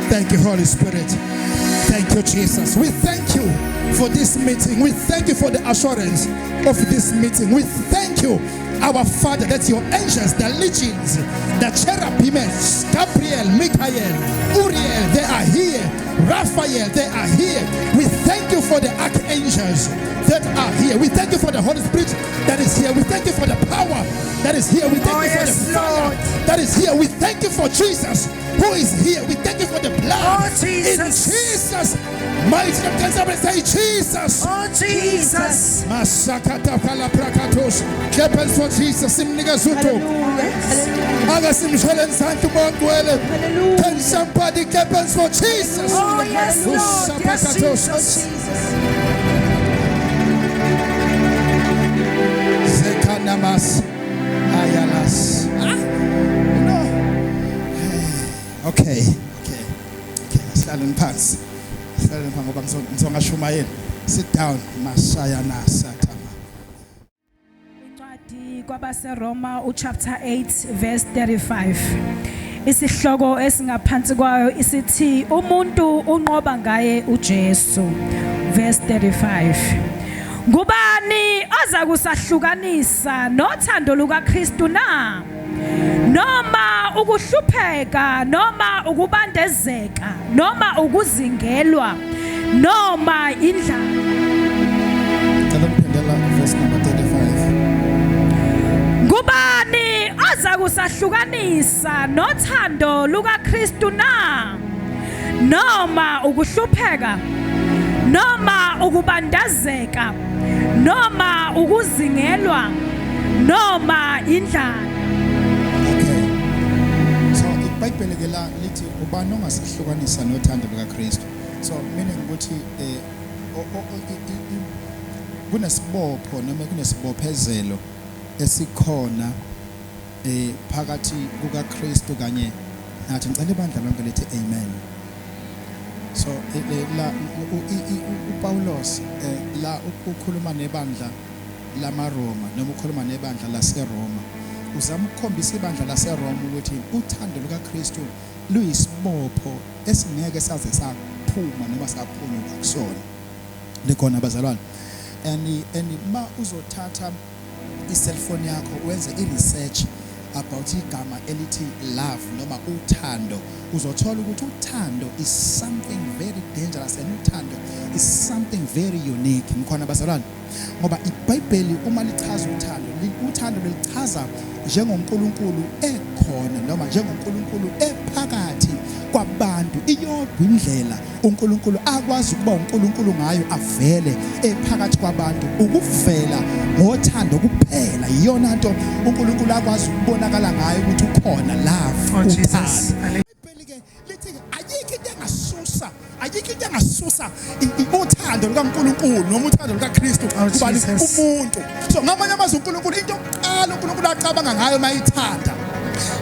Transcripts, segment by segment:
Thank you, Holy Spirit. Thank you, Jesus. We thank you for this meeting. We thank you for the assurance of this meeting. We thank you, our Father, that your angels, the legions, the cherubim, Gabriel, Michael, Uriel, they are here. Raphael, they are here. We thank you for the archangels that are here. We thank you for the Holy Spirit that is here. We thank you for the power that is here. We thank you for the fire that is here. We thank you for Jesus who is here. We thank you for the blood. In Jesus' mighty name. Can somebody say Jesus? Oh Jesus. Masakata palaprakatos. Kepens for Jesus. Simnigazuto. Agasimshelen Santo Mongwele. Can somebody kepens for Jesus? Oh yes, Lord. Yes, Jesus. Zekanamas Ayalas. Okay. Silent pants. Sit down. Masayana Satama. Incwadi kwabaseRoma chapter 8 verse 35. Isihloko esingaphansi kwayo isithi umuntu unqoba ngaye uJesu. Verse 35. Ngubani ozakusahlukanisa nothando lukaKristu na? Noma ukuhlupheka, noma ukubandezeka, noma ukuzingelwa, noma indlala. Verse number 35. Ngubani ozakusahlukanisa nothando lukaKristu na? Noma ukuhlupheka, noma ukubandezeka, noma ukuzingelwa, noma indlala. iBhayibheli ke la lithi ubani ongasihlukanisa nothando lukaKristu. So meaning ukuthi kunesibopho noma kunesibophezelo esikhona phakathi kukaKristu kanye nathi. Ngicela ibandla lonke lithi amen. So la uPaulos la ukhuluma nebandla lamaRoma noma ukhuluma nebandla laseRoma, uzama ukukhombisa ibandla laseRoma ukuthi uthando lukaKristu luyisibopho esingeke saze saphuma noma saphunyuka kusona. Likhona abazalwane. And ma uzothatha i-cellphone yakho wenze i-research about igama elithi love noma uthando, uzothola ukuthi uthando is something very dangerous and uthando is something very unique. Ngikhona abazalwane, ngoba iBhayibheli uma lichaza uthando lichaza njengoNkulunkulu ekhona noma njengoNkulunkulu ephakathi kwabantu. Iyodwa indlela uNkulunkulu akwazi ukuba uNkulunkulu ngayo avele ephakathi kwabantu, ukuvela ngothando kuphela. Iyona nto uNkulunkulu akwazi ukubonakala ngayo ukuthi ukhona love, uthando. Lithi ayikho into engasusa uthando lukaNkulunkulu noma uthando lukaKristu kubani umuntu. So ngamanye amazwi uNkulunkulu into yokuqala uNkulunkulu acabanga ngayo mayithanda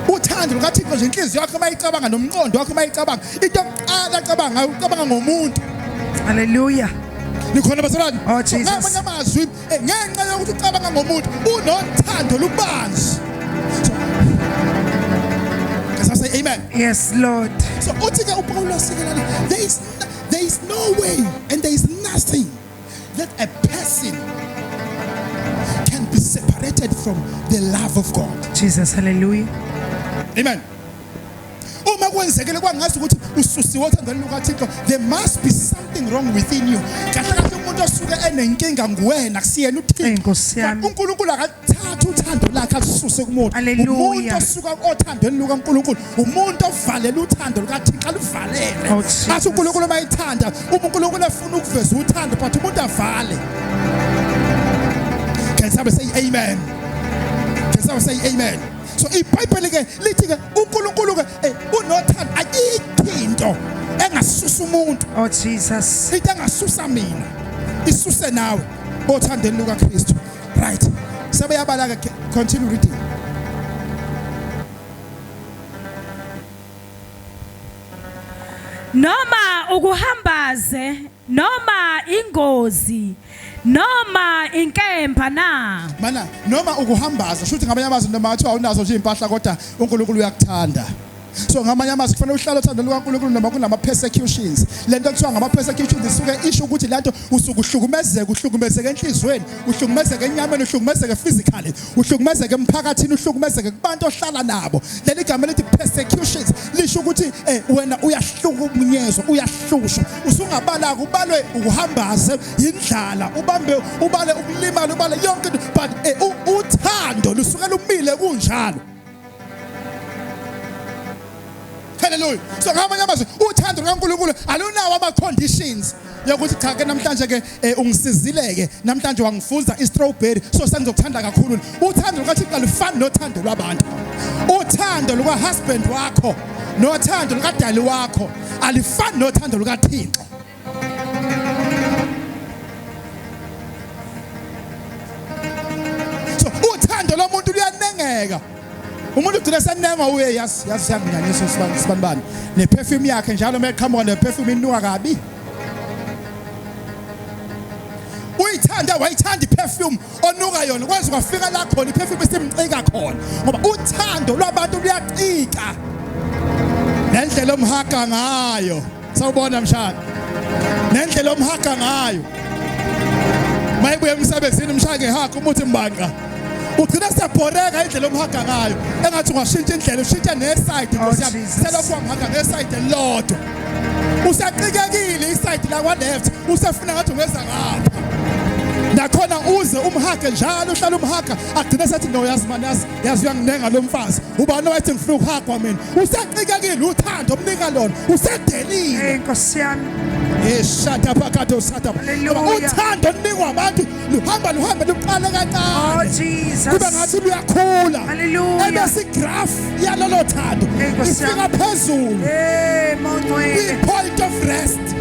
uthando lukaThixo nje inhliziyo yakho mayicabanga nomqondo wakho mayicabanga, into yokuqala acabanga ngayo ucabanga ngomuntu. Hallelujah. Nikhona bazalwane? Oh Jesus. Ngamanye amazwi ngenxa yokuthi ucabanga ngomuntu unothando lubanzi. Say amen. Yes, Lord. So there is no way and there is nothing that a person can be separated from the love of God. Jesus, hallelujah. Amen. Uma kwenzekile kwangazi ukuthi ususiwe uthandweni lukaThixo, there must be something wrong within you. Kahle kahle umuntu osuke enenkinga nguwena kusiyena uThixo. uNkulunkulu akathatha uthando lakhe alususe kumuntu. Umuntu osuka othandweni lukaNkulunkulu umuntu ovalela uthando lukaThixo aluvalele. Athi uNkulunkulu mayithanda, uNkulunkulu efuna ukuveza uthando but umuntu avale. Can somebody say amen? Can somebody say amen? So iBhayibheli ke lithi ke uNkulunkulu ke unothando, ayikho into engasusa umuntu. Oh Jesus. Into engasusa mina isuse nawe othandeni lukaKristu. Right. Sebeyabala ke, continue reading. Noma ukuhambaze, noma ingozi, noma inkemba na. Mana noma ukuhambaza shuthi ngamanye amazwi noma athiwa unazo nje impahla kodwa uNkulunkulu uyakuthanda. So ngamanye amazwi kufanele uhlale uthando lukaNkulunkulu noma kunama persecutions. Lento kuthiwa ngama persecutions isuke isho ukuthi lento usuke uhlukumezeke enhlizweni, uhlukumezeke enyameni, uhlukumezeke physically, uhlukumezeke emphakathini, uhlukumezeke kubantu ohlala nabo. Leli gama lithi persecutions lisho ukuthi wena uyahlukunyezwa, uyahlushwa. Usungabala kubalwe ukuhambaza, indlala, ubale ukulimala, ubale yonke into, but uthando lusuke lumile kunjalo. Hallelujah. So ngamanye amazwi uthando lukaNkulunkulu alunawo ama conditions yokuthi cha ke namhlanje ke ungisizileke namhlanje wangifunza istrawberry so sengizokuthanda kakhulu. Uthando lukaThixo alufani nothando lwabantu. Uthando luka husband wakho nothando lukadali wakho alifani nothando lukaThixo. So uthando lomuntu luyanengeka. Umuntu ugcina senenga uye yazi yanginyanyisa sibanibani ne perfume yakhe njalo meqhamuka ne perfume inuka kabi. Uyithanda wayithanda iperfume onuka yona kwenza kwafika la khona iperfume isimcika khona ngoba uthando lwabantu luyacika nendlela omhaga ngayo. Sawubona mshana nendlela omhaga ngayo mayibuye emsebenzini mshaka ehaka umuthi mbanqa ugcina sebhoreka indlela omhaga ngayo engathi ungashintsha indlela ushintsha neside Nkosi yami selokhu wangihaga ngeside elodwa usaqikekile iside la kwa left usefuna ngathi ungeza ngapha nakhona uze umhage njalo uhlala umhaga agcina sethi no yazi mani yazi uyanginenga lo mfazi ubani wathi ngifuna ukuhagwa mina usaqikekile uthando omnika lona usedelile Nkosi yami eshada phakathi sata uthando olunikwa abantu luhamba luqale kancane Jesus kube ngathi luyakhula ebese graph yalolo thando ifika phezulu point of rest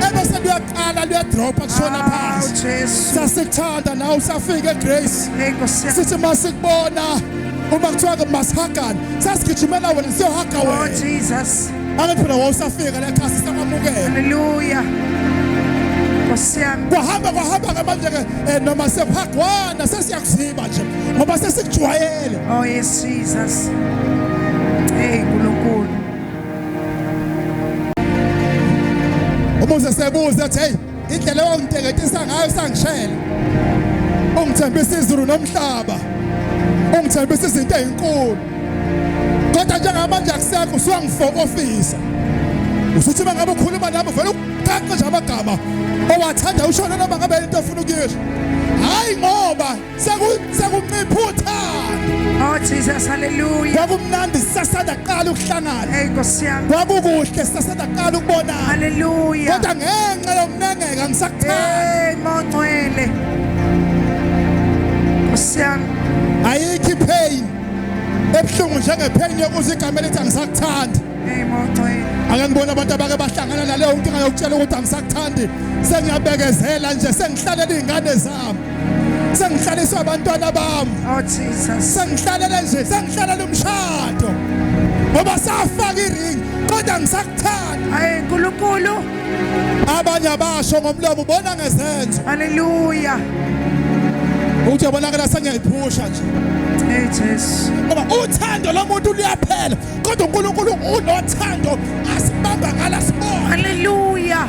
ebese luyaqala luyadropa kushona phansi sasithanda nawe usafika eGrace sithi masikubona uma kuthiwa ke masihagana sasigijimela wena siyohaga wena Jesus angithi phela wawusafika la ekhaya sisamamukela haleluya Nkosi yami kwahamba ke manje ke noma sephagwana sesiyakuziba nje ngoba sesikujwayele oh yes Jesus Nkulunkulu umuze sebuza ethi hey indlela ongideketisa ngayo sangishela ungithembisa izulu nomhlaba ungithembisa izinto ezinkulu kodwa njengamanje akusekho usuyangifokofisa usuthi mangabe ukhuluma nami vele uqaqe nje amagama owathanda ushona noma ngabe into ofuna ukuyisho hayi ngoba sekuncipha uthando oh Jesus hallelujah kwakumnandi sasanda qala ukuhlangana Nkosi yami kwakukuhle sasanda qala ukubonana hallelujah kodwa ngenxa yokunengeka ngisakuthanda Mongcwele Nkosi yami ayikho ipain ebuhlungu njengepain yokuthi igama elithi angisakuthandi Mongcwele ake ngibona abantu abake bahlangana naleyo nkinga yokutshela ukuthi angisakuthandi sengiyabekezela nje sengihlalela izingane zami sengihlaliswa abantwana bami oh Jesus sengihlalela nje sengihlalela umshado ngoba safaka iring kodwa ngisakuthanda Nkulunkulu abanye abasho ngomlomo ubona ngezenzo haleluya uthi yabonakala sengiyayiphusha nje Jesus ngoba uthando lomuntu luyaphela kodwa uNkulunkulu unothando asibamba ngala sibona haleluya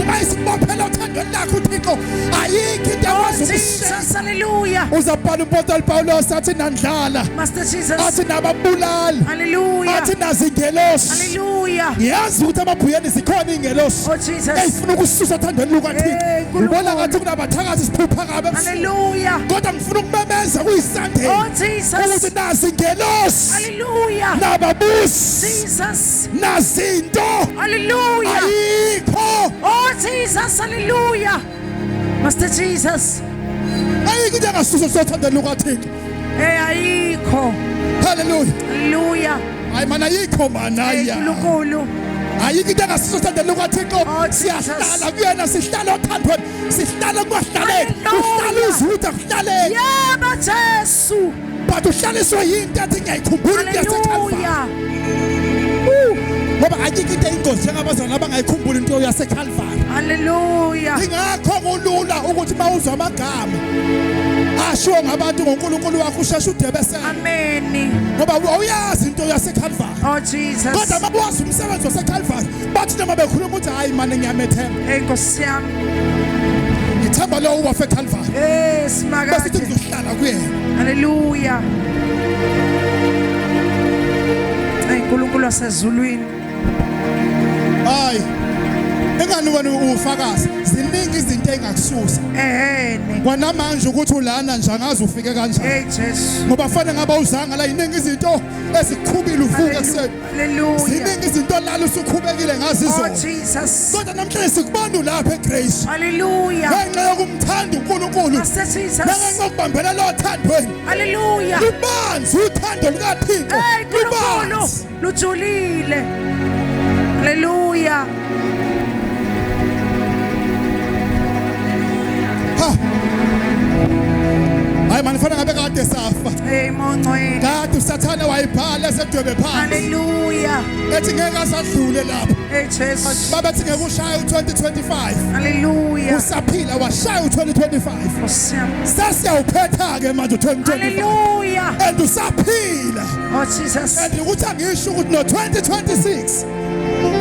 Mayisibophela uthando lakho uThixo ayikho into ekwazi Jesus haleluya uzabhala umpostoli Pawulos athi nandlala Master Jesus athi nababulali haleluya athi nazingelosi haleluya yazi ukuthi amabhuyeni zikhona ingelosi oh Jesus eyifuna ukususa uthandweni lukaThixo ubona ngathi kunabathakazi siphupha kabe haleluya kodwa ngifuna ukumemeza kuyiSunday oh Jesus ukuthi nazingelosi haleluya nababusi Jesus nazinto haleluya ayikho oh Jesus haleluya Master Jesus ayikho into engasusa uthandweni lukaThixo ayikho haleluya haleluya hayi mana ayikho mana ya Nkulunkulu ayikho into engasusa uthandweni lukaThixo Oh, Jesus. siyahlala kuyena sihlala othandweni sihlala kuhlaleni uhlala uzutha kuhlaleni yebo Jesu but uhlaliswe yinto ethi ngiyayikhumbula into yaseCalvary haleluya ngoba ayikho into eyingozi njengabazalwane abangayikhumbuli into yaseCalvary. Hallelujah. Ingakho kulula ukuthi mawuzwa amagama ashiwo ngabantu ngoNkulunkulu wakho usheshe udebesele. Amen. Ngoba awuyazi into yaseCalvary. Oh Jesus. Kodwa mabawazi umsebenzi waseCalvary bathi noma bekhuluma ukuthi hayi manje ngiyamethemba. Nkosi yami. Ngithemba lo wafe eCalvary. Yes, Bese makade. sizohlala kuyena. Hallelujah. uNkulunkulu wasezulwini. Hayi. Engani wena ufakazi ziningi izinto engakususa. Ehene. Kwanamanje ukuthi ulana nje angazi ufike kanjani. Hey Jesus. Ngoba fanele ngaba uzanga la iningi izinto ezikhubile uvuka ekuseni. Hallelujah. Ziningi izinto lala usukhubekile ngazi Oh izona. Jesus. Kodwa namhlanje sikubona lapha eGrace. Hallelujah. Ngenxa yokumthanda uNkulunkulu. Master Jesus. Ngenxa yokubambela lo thandweni. Hallelujah. Lubanzi uthando lukaThixo. Hey uNkulunkulu Lubanzi. lujulile. Hallelujah. Hayi manje fanele ngabe kade safa. Hey mongcwele. Kade usathane wayibhala esedwebe phansi. Hallelujah. Ethi ngeke asadlule lapha. Hey Jesus. Babethi ngeke ushaye u2025. Hallelujah. Usaphila washaya u2025. Nkosi yami. Sasiyawuphetha ke manje u2025. Hallelujah. And usaphila. Oh Jesus. And ukuthi angisho ukuthi no2026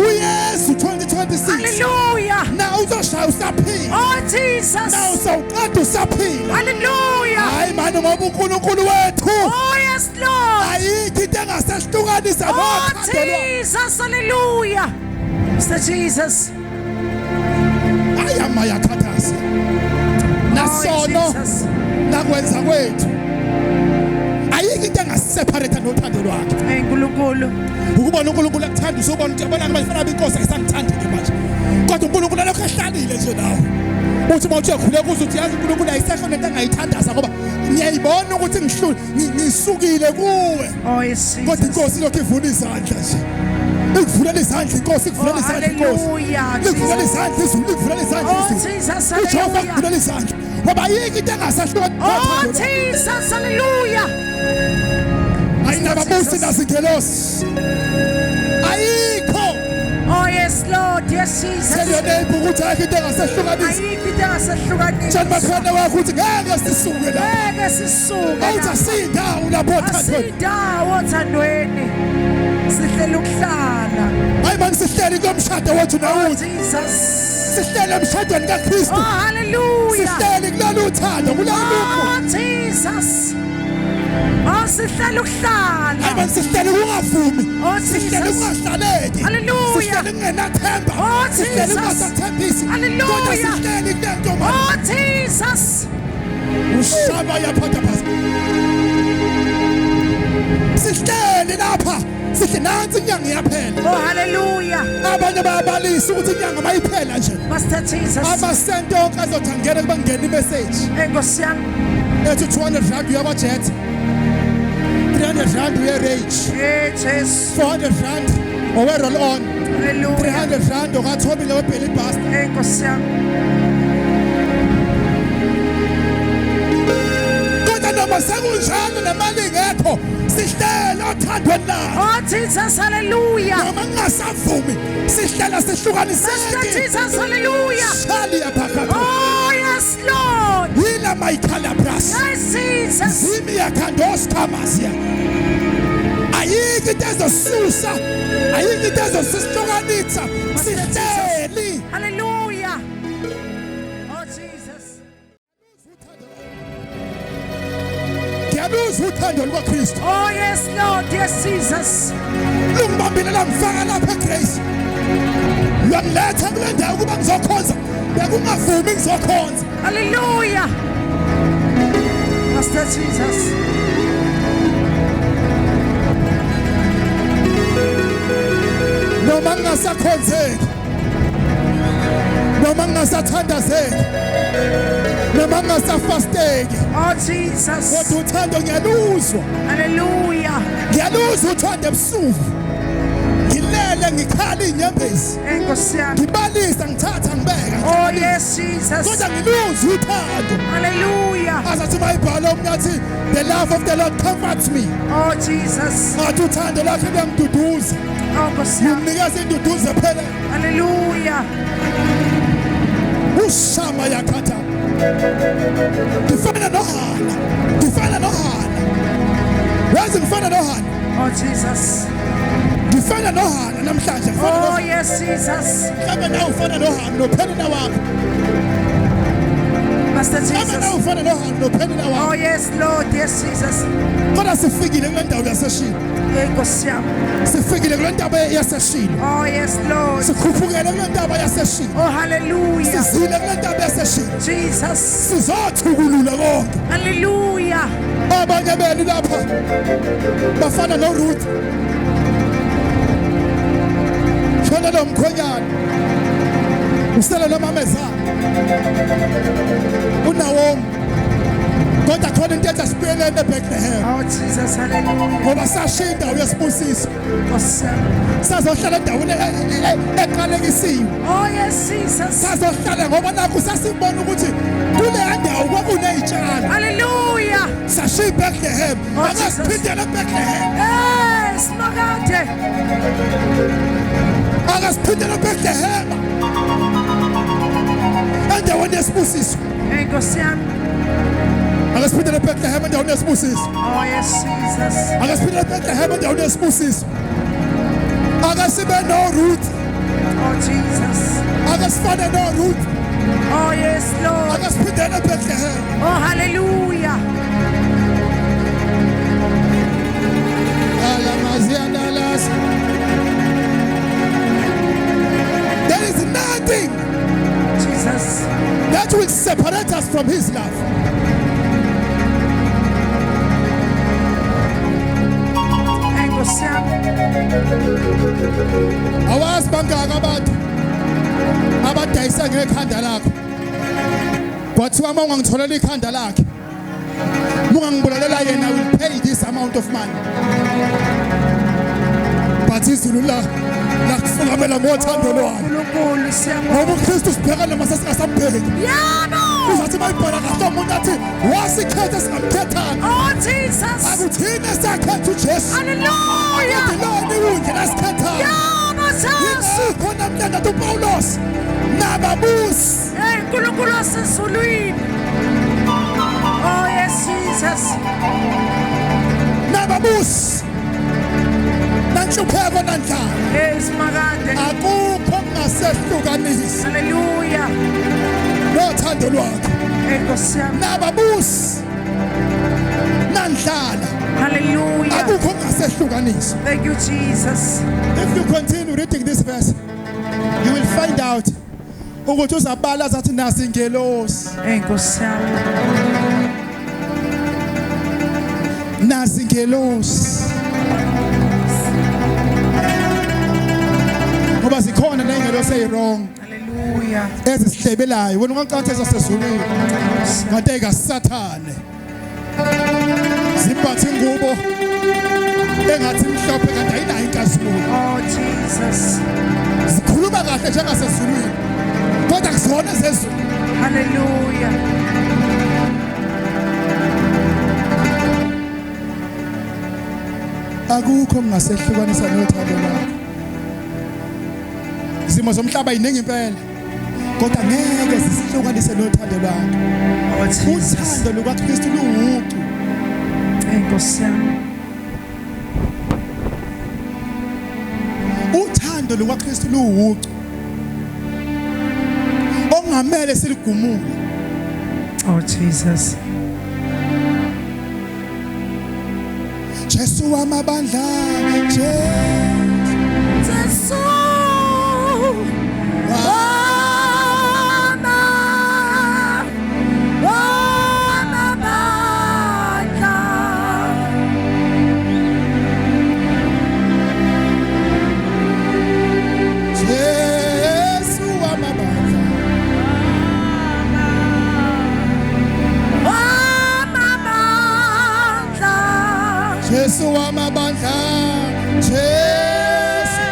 uyesu 2026 Hallelujah. na uzoshaya usaphila. Oh Jesus. Na usawuqeda usaphila. Hallelujah. Hayi manje ngoba uNkulunkulu wethu Oh yes Lord. ayikho into engasehlukanisa Oh nothando lwakhe. Jesus. Hallelujah. Mr. Jesus. Ayama yakhathasa. Oh Nasono Jesus. nakwenza kwethu. Ayikho into engaseparate nothando lwakhe. Hey uNkulunkulu. Ukubona uNkulunkulu akuthanda usubona ukuthi yabona manje fanele inkosi ayisangithandi manje. Kodwa uNkulunkulu lokho ehlalile nje nawe. Uthi mawuthi uyakhuleka uze uthi yazi uNkulunkulu ayisekho nento engayithandaza ngoba ngiyayibona ukuthi ngisukile kuwe. Oh yes Kodwa Jesus. inkosi lokho ivuna izandla nje. Ikuvulela izandla inkosi ikuvulela Oh izandla inkosi. hallelujah. Ikuvulela izandla izulu ikuvulela izandla Oh izulu. Jesus. Ujehova Hallelujah. ikuvulela izandla. Ngoba ayikho into engasahlukanisa Oh nothando lwakhe. Jesus. Hallelujah. Ayinababusi nazingelosi. Ayikho. Oh yes Lord. Yes Jesus. Seliyonepha ukuthi ayikho into engasahlukanisa. Ayikho into engasahlukanisa. Njani bakhona wakho ukuthi ngeke sisuke la. Ngeke sisuke Awuthi la. asindawo lapho othandweni. Asindawo othandweni. Sihlela ukuhlala. Hayi manje sihleli komshado wethu Oh nawuthi. Jesus. Sihleli emshadweni kaKristu. Oh hallelujah. Sihleli kulolu uthando kulolu lokho. Oh Jesus. Oh sihlela ukuhlala. Hayi manje sihleli ungavumi. Oh Sihleli Jesus. ungahlaleki. Hallelujah. Sihleli kungenathemba. Oh, Sihleli Jesus. ungasathembisi. Hallelujah. Kodwa sihleli kulento manje. Oh Jesus. Ushaba yaphatha phasi. Sihleli lapha. Sihle nansi inyanga iyaphela. Oh hallelujah. Abanye bayabalisa ukuthi inyanga mayiphela nje. Master Jesus. Amasente onke azothi angene kubangena imessage. Enkosi yami. Ethi 200 rand uyakwajet. 300 rand uye-rage. Hey Jesus. 400 rand owe-roll on. Hallelujah. 300 rand okathobile webheli basta. Enkosi yami. Kodwa noma sekunjalo nemali ingekho sihlele othandweni lakhe. Oh Jesus. Hallelujah. Noma ngingasavumi sihlela Master sihlukaniseke. Jesus. Hallelujah. Shali yaphakatha. Oh yes Lord. Yila mayikhala bras. Yes Jesus. Zimi yakhandos Thomasia. Ayikho into ezosusa. Ayikho into ezosihlukanisa. Sihleli. Hallelujah. Oh Jesus. Ngiyaluzwa uthando lukaKristu. Oh yes Lord. Yes Jesus. Lungibambile langifaka lapha eGrace. Langiletha kule ndawo kuba ngizokhonza. Bekungavumi ngizokhonza. Hallelujah. Master Jesus. Noma ngingasakhonzeki. Noma ngingasathandazeki. Noma ngingasafasteki. Oh Jesus. Kodwa uthando ngiyaluzwa. Hallelujah. Ngiyaluzwa uthando ebusuku. Ngilele ngeke ngikhala inyembezi Enkosi yami. ngibalisa ngithatha ngibeka Oh yes, Jesus. kodwa ngiluze uthando Hallelujah. azathi bayibhala umnyathi the love of the Lord comforts me Oh Jesus. ngathi uthando lakhe luyangiduduza Oh Nkosi yami. ngimnikeza induduzo phela Hallelujah. ushama yakhatha ngifana noHana ngifana noHana yazi ngifana noHana Oh Jesus. ngifana noHana namhlanje ngifana Oh noHana yes, Jesus. kama nawe ufana noHana nophenina wakho Master kama nawe Jesus. ufana noHana nophenina Oh wakho yes, Lord. Yes, Jesus. kodwa sifikile kule ndawo yaseshilo Enkosi yami. sifikile kule ndawo yaseshilo Oh yes, Lord. sikhuphukele kule ndawo yaseshilo Oh hallelujah. sizile kule ndawo yaseshilo Jesus. sizothukulula konke Hallelujah. abanye benu lapha bafana noRuth shona lo mkhonyana usele nomamezana uNawomi kodwa khona into ethi asibuyelele eBethlehem Oh Jesus. Hallelujah. ngoba sashiya indawo yesibusiso Nkosi yami. sazohlala endaweni eqalekisiwe Oh yes, Jesus. sazohlala ngoba nakho sasibona ukuthi kule ndawo kwakunezitshalo Hallelujah. sashiya eBethlehem Oh, akasiphindele eBethlehem Yes, Magate. akasiphindele eBethlehem endaweni yesibusiso Enkosi yami. akasiphindele eBethlehem endaweni yesibusiso Oh yes, Jesus. akasiphindele eBethlehem endaweni yesibusiso akasibe noRuth Oh Jesus. akasifane noRuth Oh yes, Lord. akasiphindele eBethlehem Oh hallelujah. alamaziandalas there is nothing Jesus. that will separate us from his love Enkosi yami. awazi bangaka abantu abadayisa ngekhanda lakho kwathiwa uma ungangitholela ikhanda lakhe mungangibulalela yena I will pay this amount of money but izulu lakufukamela ngothando lwami uNkulunkulu siyabonga. ngoba uKristu sibheka noma sesingasambheki Yabo. uzathi bayibhala kahle umuntu athi wasikhetha singamkhethanga Oh Jesus. akuthina sakhetha uJesu Hallelujah. lona iwunje lasikhethayo Yabo Sasa. yikho namhlanje athi uPawulos nababusi Hey uNkulunkulu wasezulwini. Oh yes, Jesus. nababusi nanhlupheko nandlala Yes, Magate. akukho kungasehlukanisi Hallelujah. nothando lwakhe Enkosi yami. nababusi nandlala Hallelujah. akukho kungasehlukanisi Thank you, Jesus. if you continue reading this verse you will find out ukuthi uzabala azathi nasi ingelosi Enkosi yami. nasi ingelosi ngoba zikhona ney'ngelosi eyi-wrong Hallelujah. ezisihlebelayo wena ungacatha ezasezulwini ngathi ey'kasathane zimbathe ingubo engathi mhlophe kanti ayinayo inkazimulo Oh Jesus. zikhuluma kahle njengasezulwini kodwa kuzona ezezulu Hallelujah. akukho kungasehlukanisa nothando lwakho izimo zomhlaba yiningi impela kodwa ngeke zisihlukanise nothando lwakho Oh Jesus. uthando lukaKristu luwucu Enkosi yami. uthando lukaKristu luwucu ongamele siligumule Oh Jesus. Jesu wamabandla Jesu Jesu. Jesu wamabandla Jesu wamabandla Jesu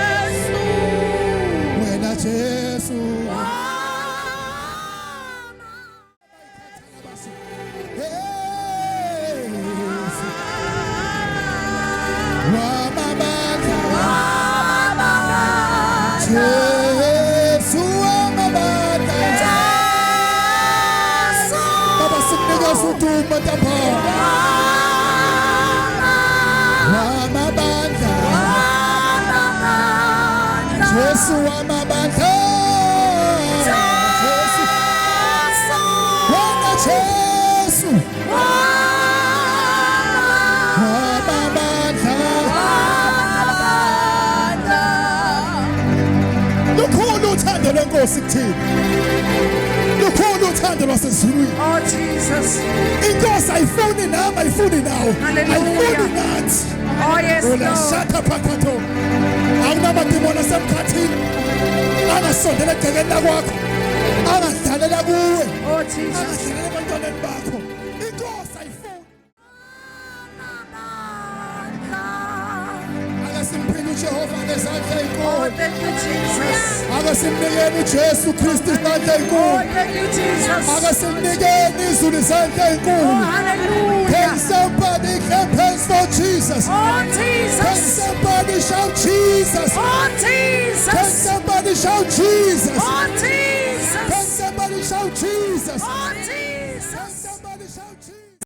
matapa wamabandla Jesu wamabandla Jesu wamabandla lukhulu uthando lwenkosi kuthina lukhulu uthando lwasezulwini Oh Jesus. inkosi ayifuni nami ayifuni nawe ayifuni nathi Oh yes, Lord. ulashata phakathi akunamadimoni asemkhathini angasondela egcekeni lakwakho angadlalela kuwe Oh Jesus. angadlalela ebantwaneni bakho inkosi ayifuni akasimphile uJehova ngezandla Oh, enkulu thank you, Jesus. akasimnikeni uJesu Kristu izandla Oh, enkulu thank you, Jesus. akasimnikeni izulu izandla Oh, enkulu. Can hallelujah. somebody clap hands for Jesus? Oh, Can Jesus. somebody shout Jesus? Oh, Can Jesus. somebody shout Jesus?